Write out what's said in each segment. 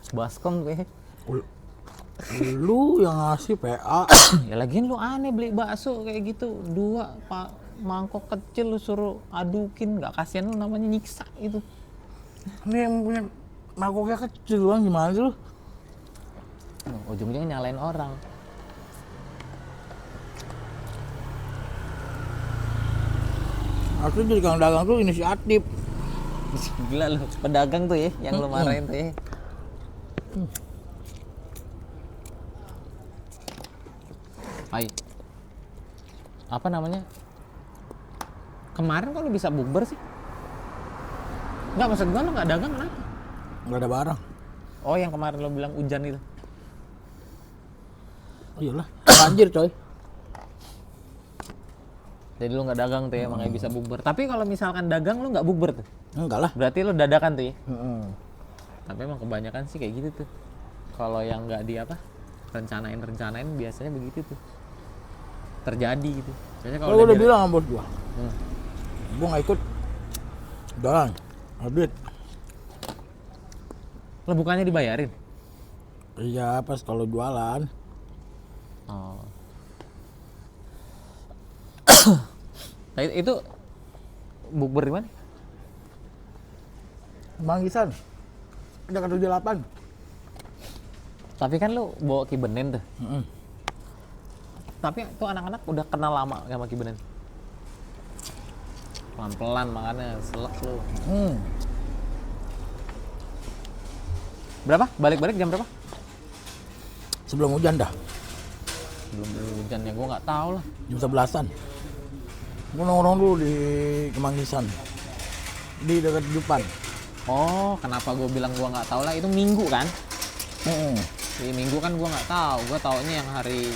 Baskom gue. Lu yang ngasih PA. Ya lagian lu aneh beli bakso kayak gitu 2 mangkok kecil lu suruh adukin, nggak kasihan lu, namanya nyiksa itu. Ini yang punya mangkoknya kecil bang, gimana sih lu? Ujung-ujungnya nyalain orang. Aku jadi kang dagang tuh inisiatif. Gila lu, pedagang tuh ya yang lu marahin tuh ya. Hai, apa namanya? Kemarin kok lu bisa bukber sih? Nggak, maksud gua lu nggak dagang kenapa? Nggak ada barang. Oh, yang kemarin lu bilang hujan itu. Iyalah, banjir coy. Jadi lu nggak dagang tuh ya, makanya bisa bukber. Tapi kalau misalkan dagang lu nggak bukber tuh? Enggak lah. Berarti lu dadakan tuh ya? Tapi emang kebanyakan sih kayak gitu tuh. Kalau yang nggak di apa, rencanain biasanya begitu tuh. Terjadi gitu. Biasanya Kalau udah bilang sama bos gua, gua nggak ikut. Jalan, habis. Lah bukannya dibayarin? Iya, pas kalau jualan. Oh. Nah, itu bukber di mana? Manggisan. Ada 78. Tapi kan lu bawa Kibenen tuh. Tapi tuh anak-anak udah kenal lama sama Kibenen. Pelan-pelan makanya selek lu. Berapa? Balik-balik jam berapa? Sebelum hujan dah. Belum hujan ya, gua nggak tahu lah. Jam 11-an. Gua nongkrong dulu di Kemanggisan. Di dekat Jupan. Oh, kenapa gua bilang gua nggak tahu lah? Itu Minggu kan? Di Minggu kan gua nggak tahu. Gua taunya yang hari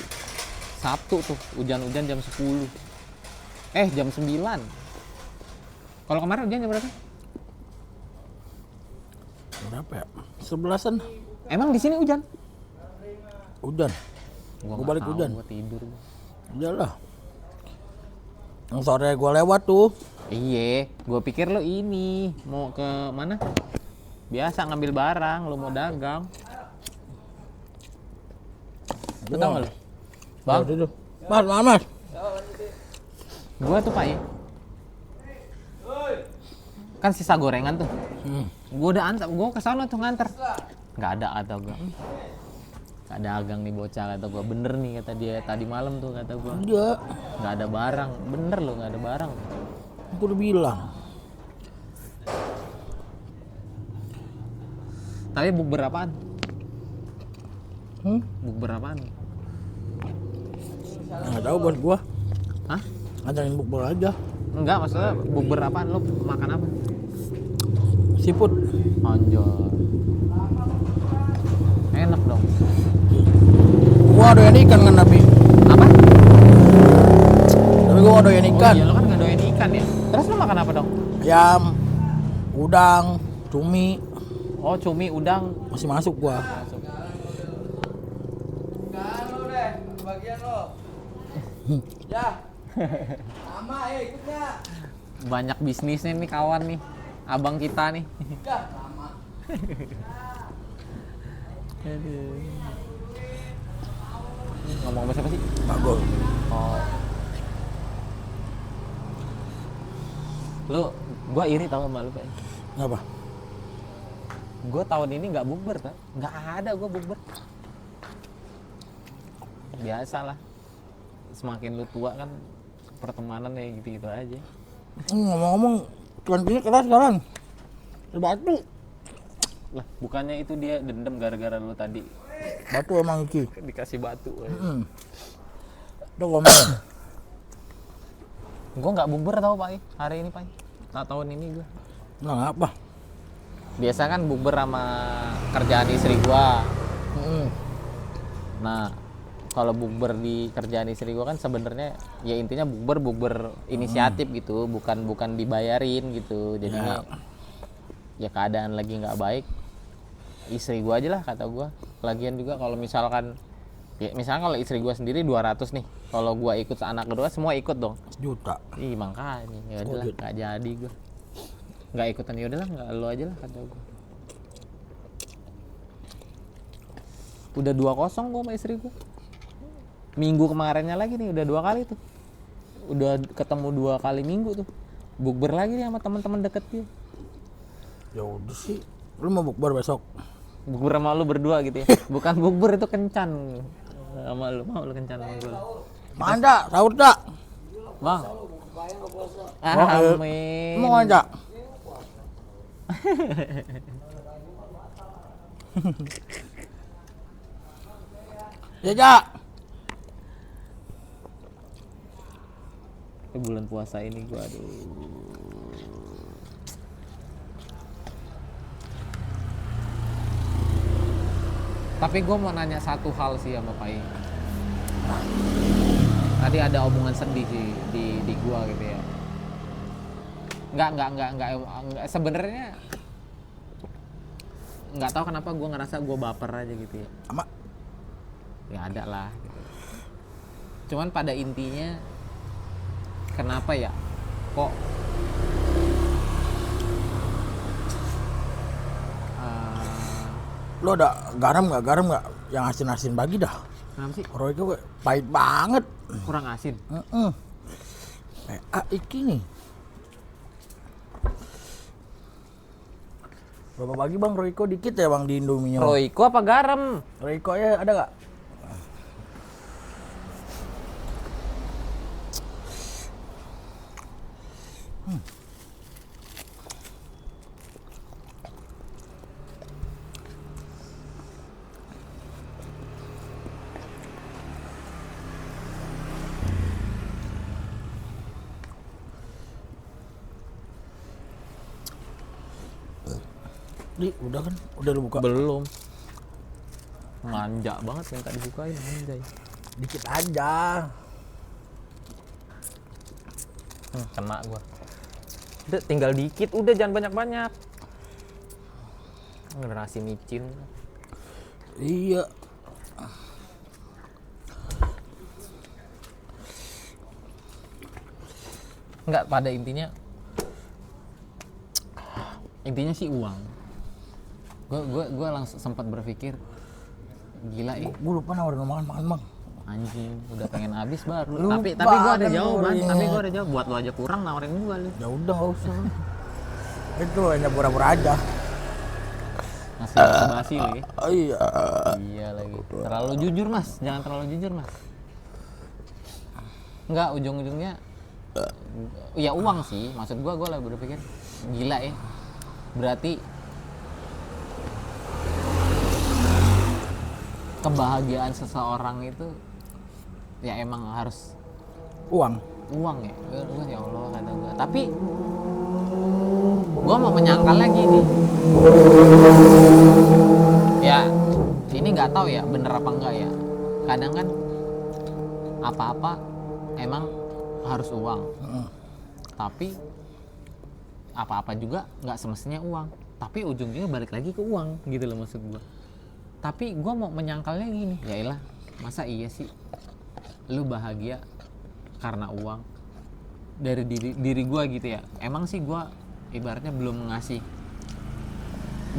Sabtu tuh, hujan-hujan jam 10. Jam 9. Kalau kemarin hujan jam berapa? Berapa ya? 11-an. Emang di sini hujan? Hujan. Gua balik tahu, hujan. Gua tidur. Iyalah. Yang sore gua lewat tuh. Iya, gua pikir lo ini mau ke mana? Biasa ngambil barang, lo mau dagang. Lu tau nggak lo? Bang, Itu. Mas. gua tuh Pak ya. Kan sisa gorengan tuh. Gua udah antar, gua kesana tuh nganter. Nggak ada kata gua. Nggak dagang nih bocah kata gua. Bener nih kata dia tadi malam tuh kata gua. Iya. Nggak ada barang, bener lo nggak ada barang. Aku udah bilang. Tapi bukber apaan? Bukber apaan? Nggak tahu bos gua. Hah? Ngajakin bukber aja. Enggak, maksudnya bukber apaan? Lo makan apa? Siput. Anjir. Enak dong. Gua doyan ikan kan tapi. Apa? Tapi gua doyan ikan. Oh iya, lo kan nggak doyan ikan ya? Terus lo makan apa dong? Ayam, udang, cumi. Oh, cumi, udang. Masih masuk gua. Lu deh, bagian lo. Ya. Sama ikutnya. Banyak bisnisnya nih kawan nih. Abang kita nih. Ya, sama. Ngomong sama siapa sih? Bagus. Oh. Lu, gua iri tau sama lu, Pak. Apa? Gua tahun ini nggak bukber, Pak. Nggak ada gua bukber. Biasalah. Semakin lu tua kan pertemanan ya gitu-gitu aja. Ngomong-ngomong, kantinnya keras sekarang. Batu. Lah, bukannya itu dia dendam gara-gara lu tadi Batu emang iki. dikasih batu. Udah ngomong. Gua nggak bukber tau Pak hari ini Pak. Tahun ini gua. Nah, apa? Biasa kan bukber sama kerjaan istri gua. Nah, kalau bukber di kerjaan istri gua kan sebenarnya ya intinya bukber inisiatif gitu, bukan dibayarin gitu. Jadinya ya keadaan lagi nggak baik. Istri gua aja lah kata gua. Lagian juga kalau misalkan ya misalkan kalau istri gua sendiri 200 nih. Kalau gua ikut anak kedua semua ikut dong. Juta. Ih, makanya ya udah nggak jadi gua. nggak ikutan, ya udahlah nggak lu aja lah kata gue. Udah 2-0 gue sama istri gue. Minggu kemarinnya lagi nih udah 2 kali tuh. Udah ketemu 2 kali minggu tuh. Bukber lagi nih sama teman-teman deket dia. Ya udah sih. Lu mau bukber besok? Bukber sama lu berdua gitu ya. Bukan bukber, itu kencan. Sama lu, mau lu kencan sama gue. Manda, sahur tak? Bang. Oh, Amin. Mau aja. Ya, Jak. Bulan puasa ini gua aduh. Tapi gue mau nanya satu hal sih sama Pai. Tadi ada omongan sedih sih di gua gitu ya. Enggak sebenarnya nggak tahu kenapa gua ngerasa gua baper aja gitu ya. Ama. Ya ada lah gitu. Cuman pada intinya kenapa ya kok Lo ada garam nggak? Yang asin-asin bagi dah. kenapa sih Roy itu pahit banget. kurang asin? Iki nih. Berapa bagi bang Royco dikit ya bang di Indomie? Royco apa garam? Royco ya ada nggak? Di, udah kan? Udah lu buka? Belum. Manja banget minta dibukain, anjay. Dikit aja. Kena gua. Udah tinggal dikit, udah jangan banyak-banyak. Generasi micin. Iya. Enggak, pada intinya sih uang. Gue langsung sempat berpikir gila ya. Gue lupa nawarin makan bang. Anjing, udah pengen habis baru. Lupa Tapi gue ada kan jawaban. nawarin. Tapi gue ada jawab. Buat lo aja kurang nawarin gue lu. Ya udah nggak usah. Itu hanya pura-pura aja. Masih basa-basi lu ya. Iya. Iya lagi. Terlalu jujur mas, jangan terlalu jujur mas. Enggak, ujung-ujungnya ya uang sih. Maksud gue lagi berpikir gila ya. Berarti kebahagiaan seseorang itu ya emang harus Uang. ya. Gue ya Allah kata gue. Tapi gue mau menyangkal lagi nih. Ya ini nggak tahu ya bener apa enggak ya. Kadang kan apa-apa emang harus uang. Tapi apa-apa juga nggak semestinya uang. Tapi ujungnya balik lagi ke uang gitu loh maksud gue. Tapi gue mau menyangkalnya gini, yailah masa iya sih lu bahagia karena uang dari diri gue gitu ya. Emang sih gue ibaratnya belum ngasih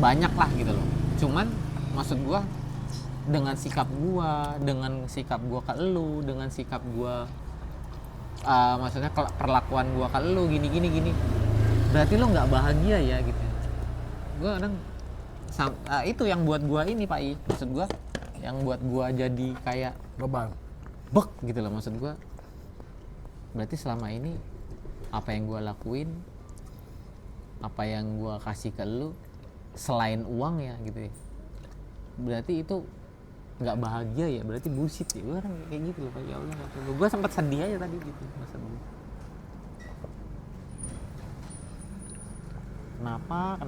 banyak lah gitu loh. Cuman maksud gue dengan sikap gue ke lu, dengan sikap gue maksudnya perlakuan gue ke lu gini berarti lu nggak bahagia ya gitu. Gue kadang itu yang buat gue ini Pak I, maksud gue yang buat gue jadi kayak Beban. bek gitu loh. Maksud gue berarti selama ini apa yang gue lakuin, apa yang gue kasih ke lu selain uang ya gitu ya, berarti itu nggak bahagia ya, berarti bullshit ya. Gue orang kayak gitu loh Pak. Ya Allah, gue sempat sedih aja tadi gitu maksud gue. Kenapa?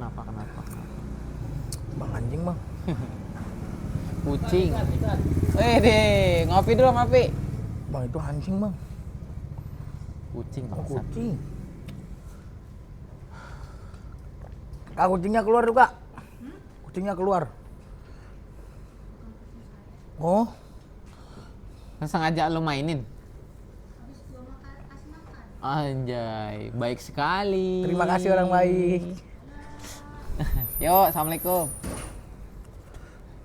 Bang anjing bang. Kucing. Deh, ngopi dulu ngopi. Bang itu anjing bang. Kucing Oh, bangsat. kucing. Kak kucingnya keluar tuh kak. Kucingnya keluar. Oh, Kan sengaja lu mainin. Anjay, baik sekali. Terima kasih orang baik. Yo, assalamualaikum.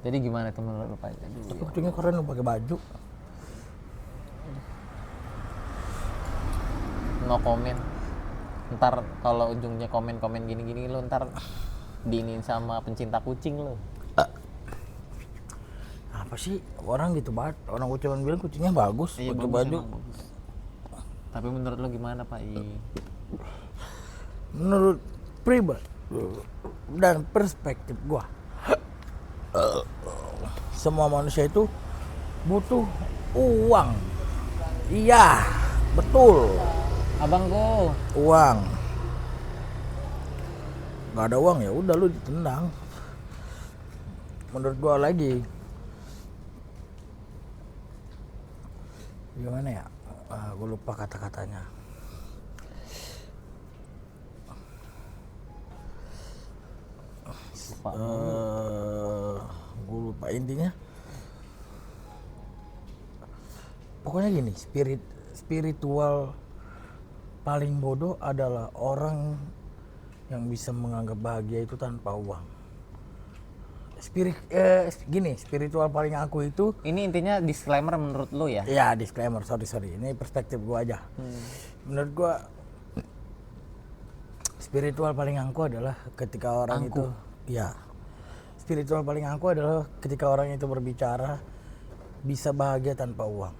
Jadi gimana temen lu Pak? Tapi kucingnya keren lu pakai baju. No comment. Ntar kalau ujungnya komen-komen gini-gini lu ntar diinin sama pencinta kucing lu. Apa sih orang gitu banget? Orang gue cuma bilang kucingnya bagus pakai bagus, baju. emang bagus. Tapi menurut lu gimana Pak? Menurut pribadi dan perspektif gua, semua manusia itu butuh uang. Iya, betul. Abang go. Uang. Gak ada uang ya udah lu ditendang. Menurut gua lagi. Gimana ya? Gue lupa kata-katanya. Gue lupa intinya. Pokoknya gini, spiritual paling bodoh adalah orang yang bisa menganggap bahagia itu tanpa uang. Spiritual paling aku itu. Ini intinya disclaimer menurut lu ya? Ya disclaimer, sorry. Ini perspektif gua aja. Menurut gua spiritual paling angkuh adalah ketika orang itu. Ya. Spiritual paling angkuh adalah ketika orang itu berbicara bisa bahagia tanpa uang.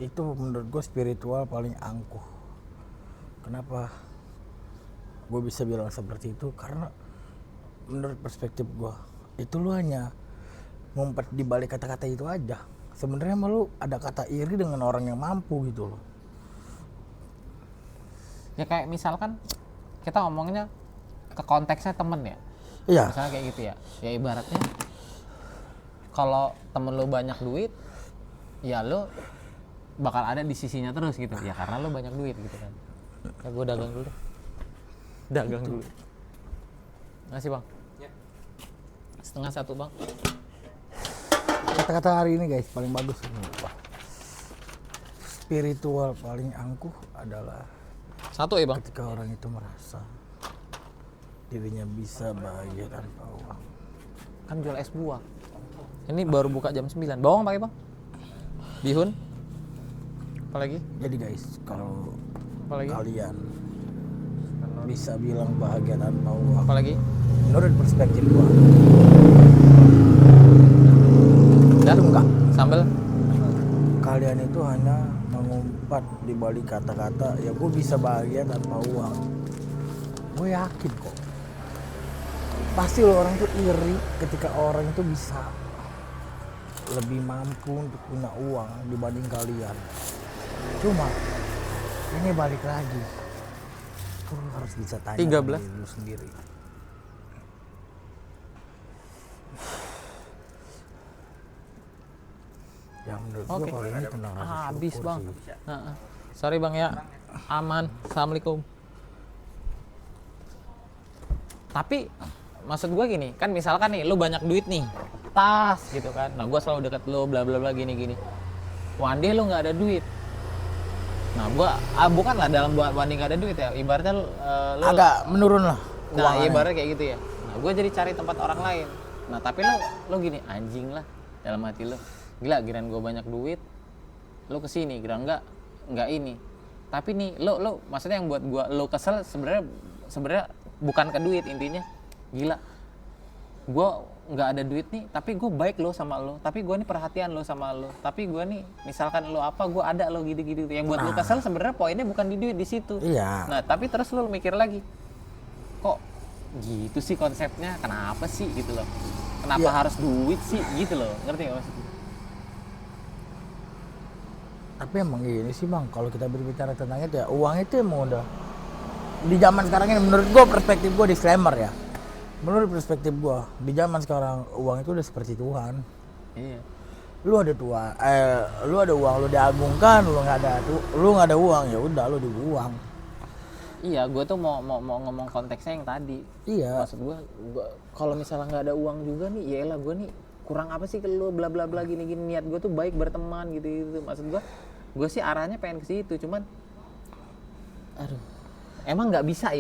Itu menurut gua spiritual paling angkuh. Kenapa gue bisa bilang seperti itu? Karena menurut perspektif gua itu lu hanya ngumpet di balik kata-kata itu aja. Sebenarnya malu ada kata iri dengan orang yang mampu gitu loh. Ya kayak misalkan kita ngomongnya ke konteksnya temen ya. Iya. Misalnya kayak gitu ya. Ya ibaratnya kalau temen lu banyak duit, ya lu bakal ada di sisinya terus gitu. Ya karena lu banyak duit gitu kan. Ya gue dagang dulu deh. Dagang dulu. Makasih bang. Ya. 1/2 bang. Kata-kata hari ini guys paling bagus. Spiritual paling angkuh adalah 1 ya bang. ketika orang itu merasa dirinya bisa bahagia tanpa uang. Kan jual es buah. Ini baru buka jam 9. Bawang pakai bang? Bihun? Apalagi? Jadi guys kalau Apalagi? kalian bisa bilang bahagia tanpa uang, Apalagi? menurut perspektif gua Dah? itu enggak. Sambel? Kalian itu hanya mengumpat di balik kata-kata ya gue bisa bahagia tanpa uang. Gue yakin kok pasti lo orang tuh iri ketika orang itu bisa lebih mampu untuk punya uang dibanding kalian. Cuma ini balik lagi, lo harus bisa tanya 13. sama diri lu sendiri. Ya menurut gue kalau ini tentang rasa Habis syukur bang. sih. Sorry bang ya. Aman. Assalamualaikum. Tapi maksud gue gini, kan misalkan nih lu banyak duit nih, tas gitu kan. Nah gue selalu deket lu bla bla bla gini. One day lu nggak ada duit. Nah gue bukan lah dalam one day nggak ada duit ya. Ibaratnya lu Agak menurun lah. nah keuangannya. ibaratnya kayak gitu ya. Nah gue jadi cari tempat orang lain. Nah tapi lu gini anjing lah dalam hati lu. Gila kirain gue banyak duit, lu kesini kira nggak ini. Tapi nih lu maksudnya yang buat gue lu kesel sebenarnya bukan ke duit intinya. Gila, gue nggak ada duit nih, tapi gue baik lo sama lo, tapi gue nih perhatian lo sama lo, tapi gue nih misalkan lo apa gue ada lo gitu. Yang buat lo kesel sebenarnya poinnya bukan di duit di situ. Iya. Nah tapi terus lo mikir lagi, kok gitu sih konsepnya, kenapa sih gitu loh, kenapa harus duit sih gitu loh, ngerti nggak maksudnya? Tapi emang gini sih bang, kalau kita berbicara tentang itu ya, uang itu emang udah di zaman sekarang ini, menurut gue perspektif gue disclaimer ya. Menurut perspektif gue di zaman sekarang uang itu udah seperti Tuhan. Iya. Lu ada lu ada uang, lu diagungkan, lu nggak ada uang ya udah lu dibuang. Iya, gue tuh mau ngomong konteksnya yang tadi. Iya. Maksud gue kalau misalnya nggak ada uang juga nih, ya elah gue nih kurang apa sih ke lu bla bla bla gini niat gue tuh baik berteman gitu. Maksud gue gue sih arahnya pengen ke situ, cuman aduh, emang nggak bisa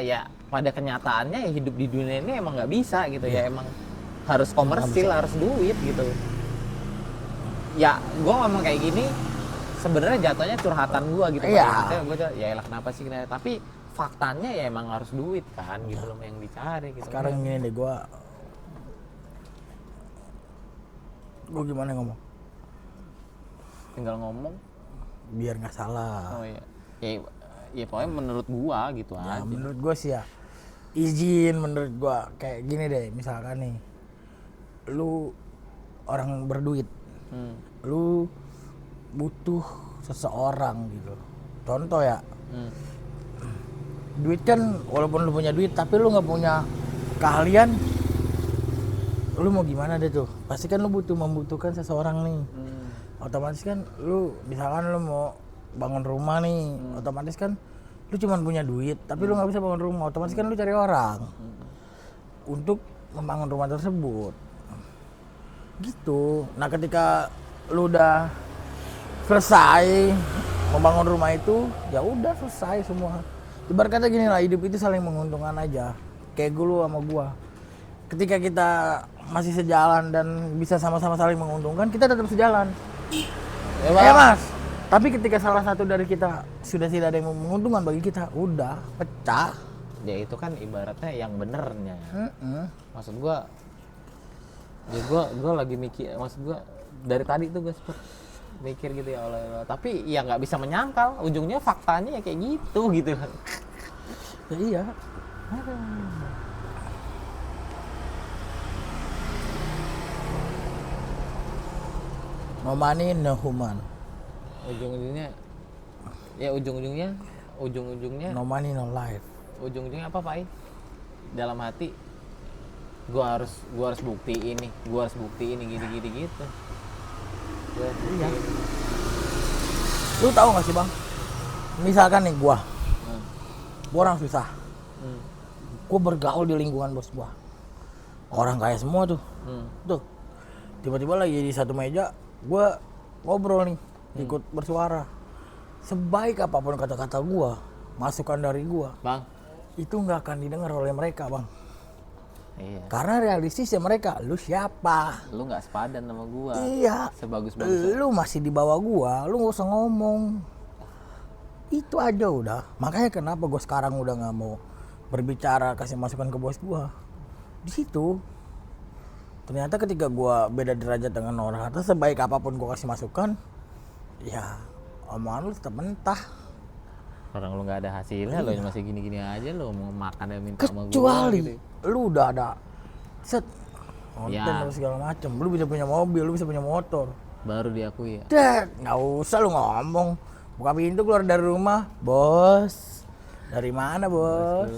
ya pada kenyataannya ya hidup di dunia ini emang nggak bisa gitu ya, emang harus komersil, harus duit gitu ya. Gue ngomong kayak gini sebenarnya jatuhnya curhatan gue gitu. Iya. Gue ya elah kenapa sih, tapi faktanya ya emang harus duit kan gitu loh yang dicari gitu. Sekarang gini deh, gue gimana ngomong Tinggal ngomong biar nggak salah. oh iya ya pokoknya menurut gua gitu Ya, aja. menurut gue sih ya izin, menurut gue kayak gini deh, misalkan nih lu orang berduit, lu butuh seseorang gitu, contoh ya, duit kan walaupun lu punya duit tapi lu nggak punya keahlian, lu mau gimana deh tuh, pasti kan lu membutuhkan seseorang nih. Otomatis kan lu misalkan lu mau bangun rumah nih, otomatis kan lu cuma punya duit tapi lu nggak bisa bangun rumah, otomatis kan lu cari orang untuk membangun rumah tersebut gitu. Nah ketika lu udah selesai membangun rumah itu, ya udah selesai semua. Ibarat kata gini lah, hidup itu saling menguntungkan aja. Kayak lu sama gua, ketika kita masih sejalan dan bisa sama-sama saling menguntungkan, kita tetap sejalan. Ya mas, tapi ketika salah satu dari kita sudah tidak ada yang menguntungkan bagi kita, udah pecah. Ya itu kan ibaratnya yang benernya. Maksud gua ya gua lagi mikir, maksud gua dari tadi tuh gue sempet mikir gitu ya Allah, tapi ya nggak bisa menyangkal ujungnya faktanya ya kayak gitu kan. Ya iya. No money, no human. Ujung-ujungnya No money, no life. ujung-ujungnya apa Pak? Dalam hati gua harus buktiin nih, gini gitu. Iya. Lu tahu nggak sih bang? Misalkan nih gua orang susah, gua bergaul di lingkungan bos gua, orang kaya semua tuh. Tuh tiba-tiba lagi di satu meja, gua ngobrol nih, ikut bersuara. Sebaik apapun kata-kata gua, masukan dari gua, Bang, itu nggak akan didengar oleh mereka bang. iya. Karena realistisnya mereka, lu siapa? Lu nggak sepadan sama gua. Iya. Sebagus-bagus. Lu masih di bawah gua, lu nggak usah ngomong. Itu aja udah. Makanya kenapa gua sekarang udah nggak mau berbicara, kasih masukan ke bos gua. Di situ. Ternyata ketika gua beda derajat dengan orang atas, sebaik apapun gua kasih masukan, ya omongan lu tetap mentah. Orang lu nggak ada hasilnya, lu masih gini-gini aja, lu mau makan dan minta sama gua. Kecuali Gitu. lu udah ada set konten Ya. segala macem, lu bisa punya mobil, lu bisa punya motor. Baru diakui ya. Dad, nggak usah lu ngomong. Buka pintu keluar dari rumah, bos. Dari mana bos?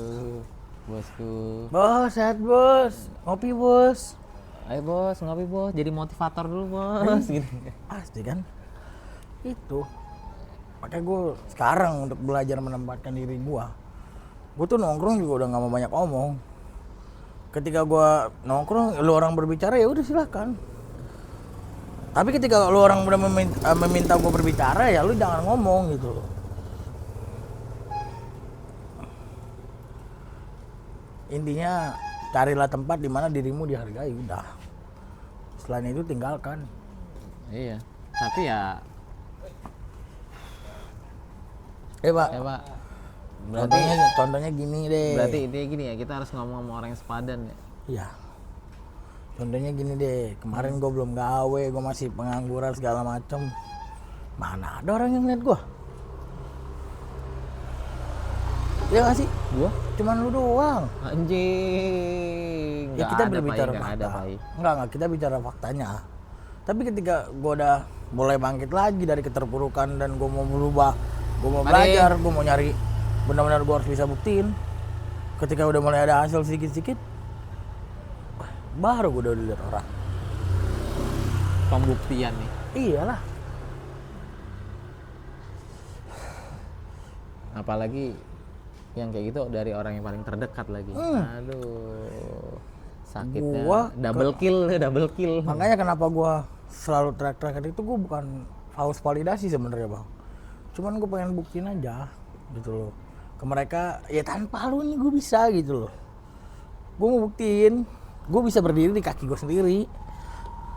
Bosku. Bos, sehat bos. Ngopi bos. Ayo bos, ngopi bos. Jadi motivator dulu bos. Gitu. Pasti kan? Itu. Makanya gue sekarang untuk belajar menempatkan diri gue tuh nongkrong juga udah nggak mau banyak omong. Ketika gue nongkrong, lu orang berbicara ya udah silakan. Tapi ketika lu orang udah meminta gue berbicara, ya lu jangan ngomong gitu. Intinya carilah tempat di mana dirimu dihargai, udah. Selain itu tinggalkan. Iya. Tapi ya, Pak. Pak. Berarti Contohnya gini deh. berarti intinya gini ya, kita harus ngomong sama orang yang sepadan ya. Iya. Contohnya gini deh, kemarin gue belum gawe, gue masih pengangguran segala macem. Mana ada orang yang lihat gue? Iya gak sih? Gua? Cuman lu doang. Anjing. Ya kita berbicara nggak fakta. ada, Pak. Enggak, kita bicara faktanya. Tapi ketika gue udah mulai bangkit lagi dari keterpurukan dan gue mau berubah, gue mau belajar, gue mau nyari benar-benar gue harus bisa buktiin. Ketika udah mulai ada hasil sedikit-sedikit, baru gue udah dilihat orang. Pembuktian nih. Iyalah. Apalagi yang kayak gitu dari orang yang paling terdekat lagi. Aduh. Sakitnya. Gua Double kill. Makanya kenapa gue selalu track itu gue bukan haus validasi sebenarnya bang. Cuman gue pengen buktiin aja gitu loh ke mereka, ya tanpa lu nih gue bisa gitu loh. Gue mau buktiin gue bisa berdiri di kaki gue sendiri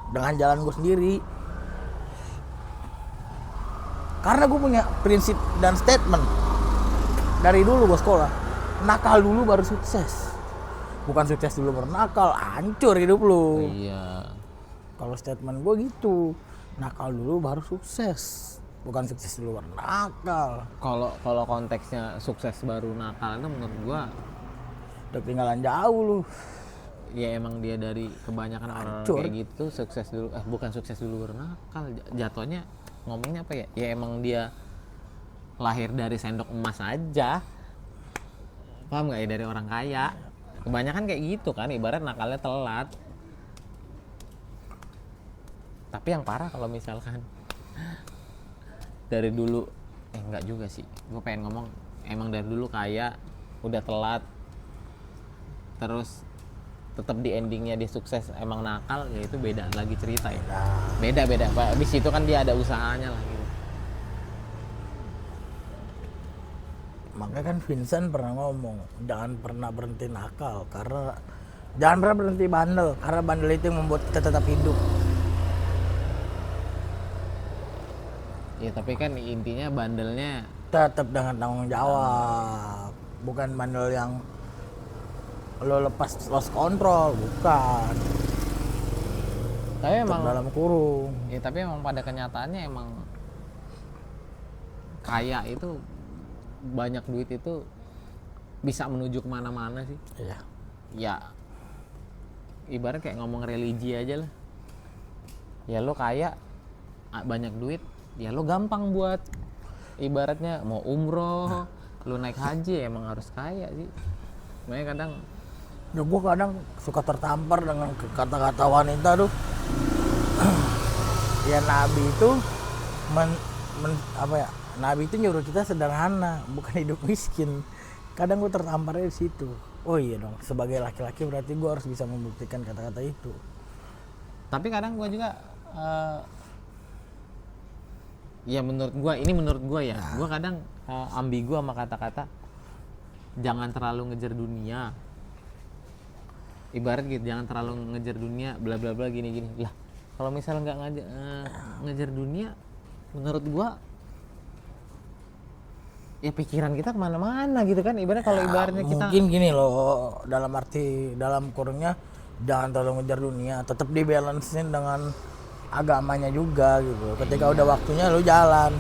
dengan jalan gue sendiri. Karena gue punya prinsip dan statement dari dulu gue sekolah, nakal dulu baru sukses. Bukan sukses dulu baru nakal, hancur hidup lu. Iya. Kalau statement gue gitu, nakal dulu baru sukses. Bukan sukses dulu baru nakal. Kalau konteksnya sukses baru nakal itu menurut gua Udah ketinggalan jauh lu. ya emang dia dari kebanyakan orang Hancur. kayak gitu sukses dulu bukan sukses dulu baru nakal. Jatuhnya ngomongnya apa ya? Ya emang dia lahir dari sendok emas aja. Paham nggak ya, dari orang kaya. Kebanyakan kayak gitu kan, ibarat nakalnya telat. Tapi yang parah kalau misalkan dari dulu enggak juga sih. Gue pengen ngomong emang dari dulu kaya, udah telat. Terus tetap di endingnya dia sukses emang nakal, ya itu beda lagi cerita ya. Beda Pak. Di situ kan dia ada usahanya lah gitu. Makanya kan Vincent pernah ngomong, jangan pernah berhenti nakal karena jangan pernah berhenti bandel karena bandel itu yang membuat kita tetap hidup. Ya tapi kan intinya bandelnya Tetap dengan tanggung jawab, bukan bandel yang lo lepas lost control, bukan. tapi Tetap emang dalam kurung. ya tapi emang pada kenyataannya emang kaya itu banyak duit itu bisa menuju kemana-mana sih. Iya. Ya ibarat kayak ngomong religi aja lah. Ya lo kaya, banyak duit, ya lo gampang buat ibaratnya mau umroh, lo naik haji emang harus kaya sih. Makanya kadang Ya gue kadang suka tertampar dengan kata-kata wanita tuh. Ya Nabi itu Nabi itu nyuruh kita sederhana, bukan hidup miskin. Kadang gue tertamparnya di situ. Oh iya dong, sebagai laki-laki berarti gue harus bisa membuktikan kata-kata itu. tapi kadang gua juga ya menurut gua ya, gua kadang ambigu sama kata-kata jangan terlalu ngejar dunia. Ibarat gitu, jangan terlalu ngejar dunia bla bla bla gini lah. Kalau misalnya nggak ngejar dunia, menurut gua ya pikiran kita kemana-mana gitu kan. Ibarat kalau ibaratnya kita Mungkin gini loh, dalam kurungnya jangan terlalu ngejar dunia, tetap dibalancein dengan agamanya juga gitu. Ketika udah waktunya lu jalan.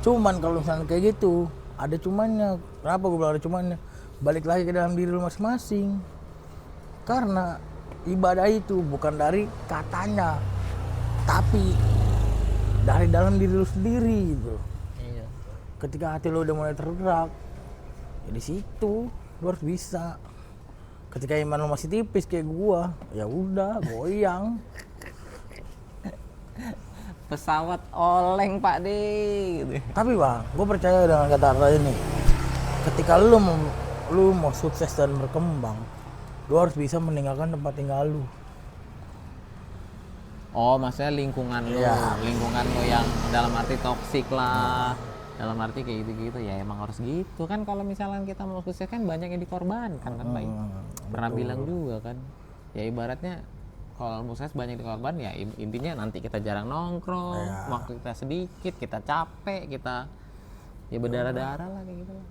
Cuman kalau misalnya kayak gitu, ada cumannya. Kenapa gue bilang ada cumannya? Balik lagi ke dalam diri lu masing-masing. Karena ibadah itu bukan dari katanya, tapi dari dalam diri lu sendiri gitu. iya. Ketika hati lu udah mulai tergerak, ya di situ lu harus bisa. Ketika iman lu masih tipis kayak gua, ya udah goyang. Pesawat oleng Pak De gitu. Tapi bang, gue percaya dengan kata-kata ini. Ketika lu mau sukses dan berkembang, lu harus bisa meninggalkan tempat tinggal lu. Oh, maksudnya lingkungan lu, Iya. lingkungan lu yang dalam arti toksik lah, dalam arti kayak gitu-gitu ya emang harus gitu kan. Kalau misalnya kita mau sukses kan banyak yang dikorbankan kan Pak. Pernah bilang juga kan, ya ibaratnya kalau mau sukses banyak dikorban ya intinya nanti kita jarang nongkrong, Iya. waktu kita sedikit, kita capek, kita ya berdarah-darah lah kayak gitu lah.